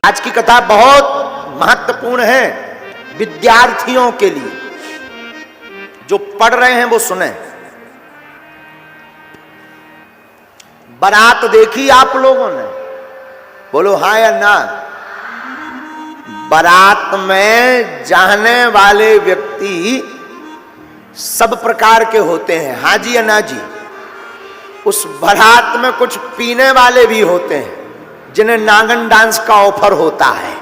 आज की कथा बहुत महत्वपूर्ण है विद्यार्थियों के लिए। जो पढ़ रहे हैं वो सुने। बारात देखी आप लोगों ने? बोलो हाँ या ना। बारात में जाने वाले व्यक्ति सब प्रकार के होते हैं, हाँ जी या ना जी। उस बारात में कुछ पीने वाले भी होते हैं जिन्हें नांगन डांस का ऑफर होता है,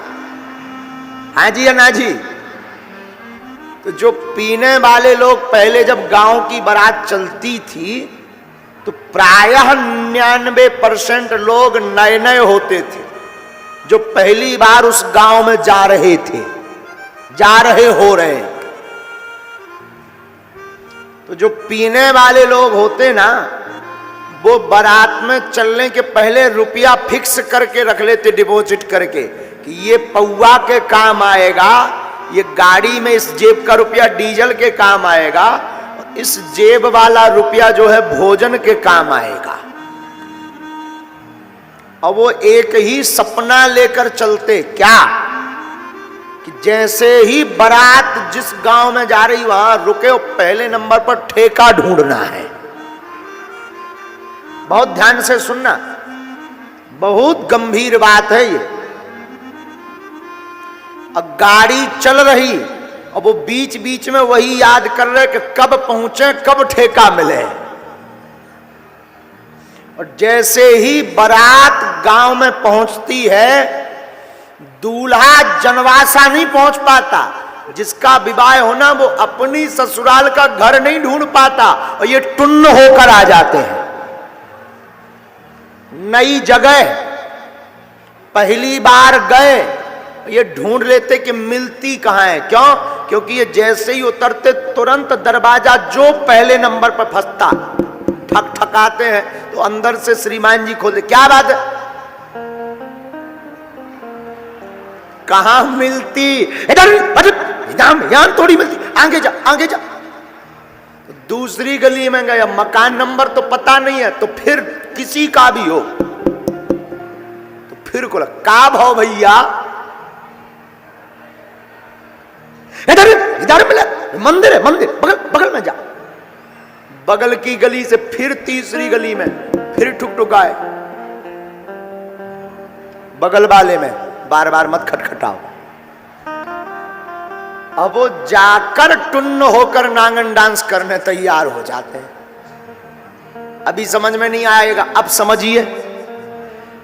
हाँ जी या ना जी। तो जो पीने वाले लोग, पहले जब गांव की बारात चलती थी तो प्रायः 99% लोग नए नए होते थे जो पहली बार उस गांव में जा रहे थे, जा रहे हो रहे। तो जो पीने वाले लोग होते ना, वो बारात में चलने के पहले रुपया फिक्स करके रख लेते, डिपॉजिट करके, कि ये पौवा के काम आएगा, ये गाड़ी में इस जेब का रुपया डीजल के काम आएगा, इस जेब वाला रुपया जो है भोजन के काम आएगा। और वो एक ही सपना लेकर चलते, क्या कि जैसे ही बारात जिस गांव में जा रही वहां रुके, पहले नंबर पर ठेका ढूंढना है। बहुत ध्यान से सुनना, बहुत गंभीर बात है ये। अब गाड़ी चल रही और वो बीच बीच में वही याद कर रहे कि कब पहुंचे, कब ठेका मिले। और जैसे ही बारात गांव में पहुंचती है, दूल्हा जनवासा नहीं पहुंच पाता। जिसका विवाह होना वो अपनी ससुराल का घर नहीं ढूंढ पाता और ये टुन्न होकर आ जाते हैं। नई जगह पहली बार गए, ये ढूंढ लेते कि मिलती कहां है। क्यों? क्योंकि ये जैसे ही उतरते तुरंत दरवाजा जो पहले नंबर पर फंसता, ठक ठकाते हैं तो अंदर से श्रीमान जी खोलते, क्या बात है, कहां मिलती, इधर यहां थोड़ी मिलती, आगे जा आगे जा। तो दूसरी गली में गया, मकान नंबर तो पता नहीं है, तो फिर किसी का भी हो तो फिर को का भाव भैया, इधर इधर मिला, मंदिर है, मंदिर बगल बगल में जा। बगल की गली से फिर तीसरी गली में फिर ठुकठुकाए, बगल वाले में बार बार मत खटखटाओ। अब वो जाकर टुन्न होकर नांगन डांस करने तैयार हो जाते हैं। अभी समझ में नहीं आएगा, अब समझिए।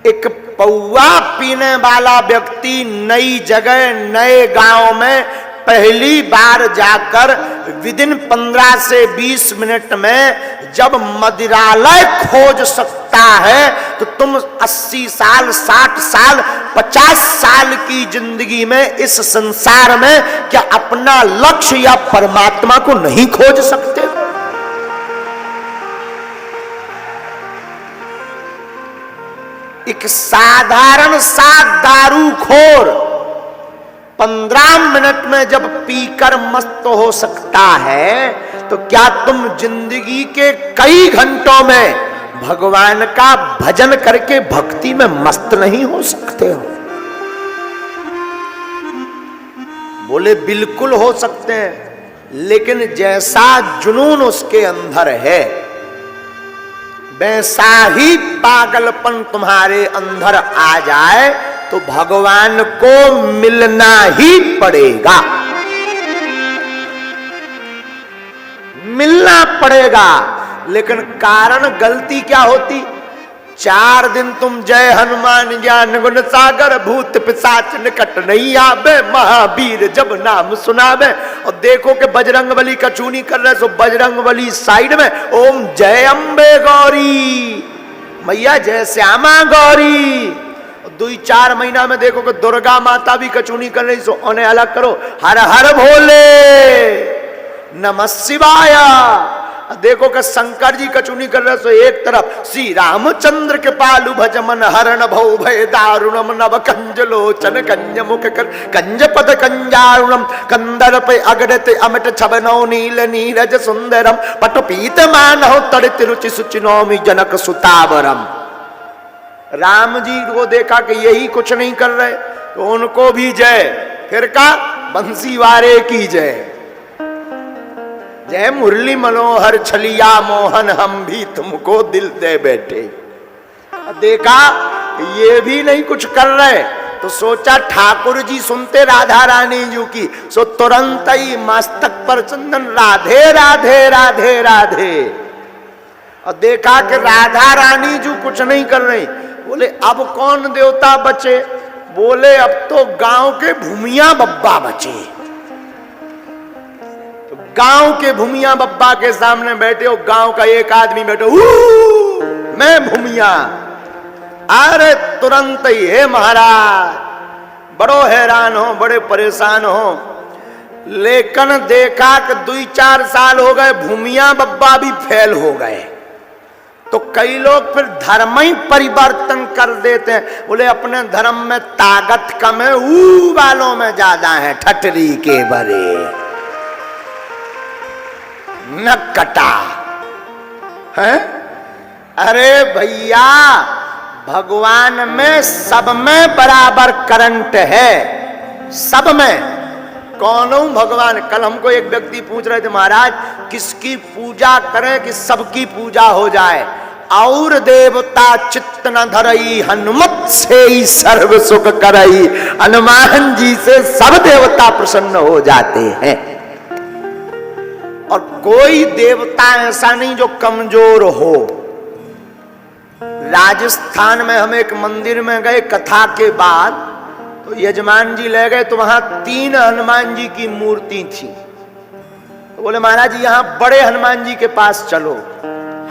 एक पौवा पीने वाला व्यक्ति नई जगह, नए गांव में पहली बार जाकर विदिन 15 से 20 मिनट में जब मदिरालय खोज सकता है, तो तुम 80 साल, 60 साल, 50 साल की जिंदगी में इस संसार में क्या अपना लक्ष्य या परमात्मा को नहीं खोज सकते? एक साधारण सा दारूखोर 15 मिनट में जब पीकर मस्त हो सकता है, तो क्या तुम जिंदगी के कई घंटों में भगवान का भजन करके भक्ति में मस्त नहीं हो सकते हो? बोले बिल्कुल हो सकते हैं, लेकिन जैसा जुनून उसके अंदर है वैसा ही पागलपन तुम्हारे अंदर आ जाए तो भगवान को मिलना ही पड़ेगा, मिलना पड़ेगा। लेकिन कारण गलती क्या होती? 4 दिन तुम जय हनुमान ज्ञान गुण सागर, भूत पिशाच निकट नहीं आवे, महावीर जब नाम सुनावे। और देखो कि बजरंगबली का चूनी कर रहे, सो बजरंगबली साइड में ओम जय अम्बे गौरी, मैया जय श्यामा गौरी। 2-4 महीना में देखो कि दुर्गा माता भी कचूनी कर रही, सो उन्हें अलग करो, हर हर भोले नमः शिवाय। देखो कि शंकर जी कचूनी कर रहे, सो एक तरफ श्री रामचंद्र के पालू भज मन हरण भव भय दारुणम नव कंज लोचन कंज मुख कर कंज पद कंजारुणम कंदर पे अगरते अमिट छबनो नील नीरज सुंदरम पटु पीत मानव तड़ित रुचि सुचि नौमि जनक सुतावरम। राम जी को देखा कि यही कुछ नहीं कर रहे, तो उनको भी जय। फिर का बंसी वारे की जय। जय मुरली मनोहर छलिया मोहन, हम भी तुमको दिल दे बैठे। देखा ये भी नहीं कुछ कर रहे, तो सोचा ठाकुर जी सुनते राधा रानी जी की, सो तुरंत ही मस्तक पर चंदन राधे राधे राधे राधे। और देखा कि राधा रानी जी कुछ नहीं कर रही। बोले अब कौन देवता बचे? बोले अब तो गांव के भूमिया बब्बा बचे। तो गांव के भूमिया बब्बा के सामने बैठे हो, गांव का एक आदमी बैठे, मैं भूमिया। अरे तुरंत ही हे महाराज, बड़ो हैरान हो, बड़े परेशान हो। लेकिन देखा कि 2-4 साल हो गए, भूमिया बब्बा भी फेल हो गए। तो कई लोग फिर धर्म ही परिवर्तन कर देते हैं। बोले अपने धर्म में ताकत कम है, ऊ वालों में ज्यादा है, ठटरी के बरे न कटा है। अरे भैया, भगवान में सब में बराबर करंट है, सब में। कौन हूं भगवान? कल हमको एक व्यक्ति पूछ रहे थे, महाराज किसकी पूजा करें कि सबकी पूजा हो जाए? और देवता चित्त न धरई, हनुमत से ही सर्व सुख करई। हनुमान जी से सब देवता प्रसन्न हो जाते हैं। और कोई देवता ऐसा नहीं जो कमजोर हो। राजस्थान में हम एक मंदिर में गए कथा के बाद, तो यजमान जी ले गए, तो वहां 3 हनुमान जी की मूर्ति थी। तो बोले महाराज जी यहाँ बड़े हनुमान जी के पास चलो।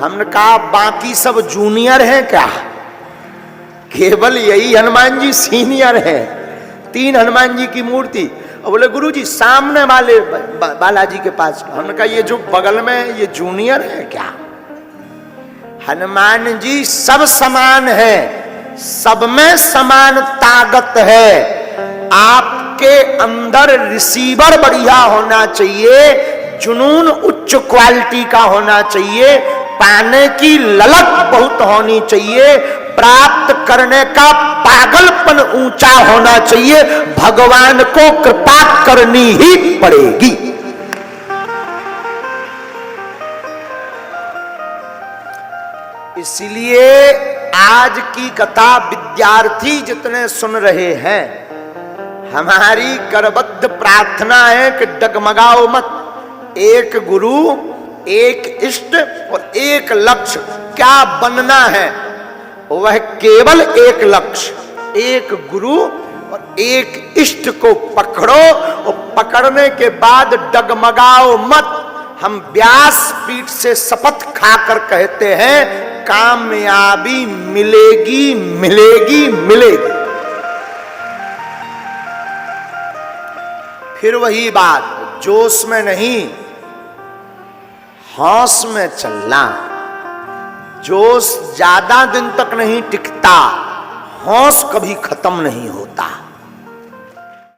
हमने कहा बाकी सब जूनियर हैं क्या? केवल यही हनुमान जी सीनियर हैं। 3 हनुमान जी की मूर्ति। और बोले गुरु जी सामने वाले बालाजी के पास। हमने कहा ये जो बगल में ये जूनियर है क्या? हनुमान जी सब समान है, सब में समान ताकत है। आपके अंदर रिसीवर बढ़िया होना चाहिए, जुनून उच्च क्वालिटी का होना चाहिए, पाने की ललक बहुत होनी चाहिए, प्राप्त करने का पागलपन ऊंचा होना चाहिए। भगवान को कृपा करनी ही पड़ेगी। इसलिए आज की कथा विद्यार्थी जितने सुन रहे हैं, हमारी करबद्ध प्रार्थना है कि डगमगाओ मत। एक गुरु, एक इष्ट और एक लक्ष्य। क्या बनना है? वह केवल एक लक्ष्य, एक गुरु और एक इष्ट को पकड़ो। और पकड़ने के बाद डगमगाओ मत। हम व्यास पीठ से शपथ खाकर कहते हैं कामयाबी मिलेगी मिलेगी मिलेगी। फिर वही बात, जोश में नहीं, होश में चलना। जोश ज्यादा दिन तक नहीं टिकता, होश कभी खत्म नहीं होता।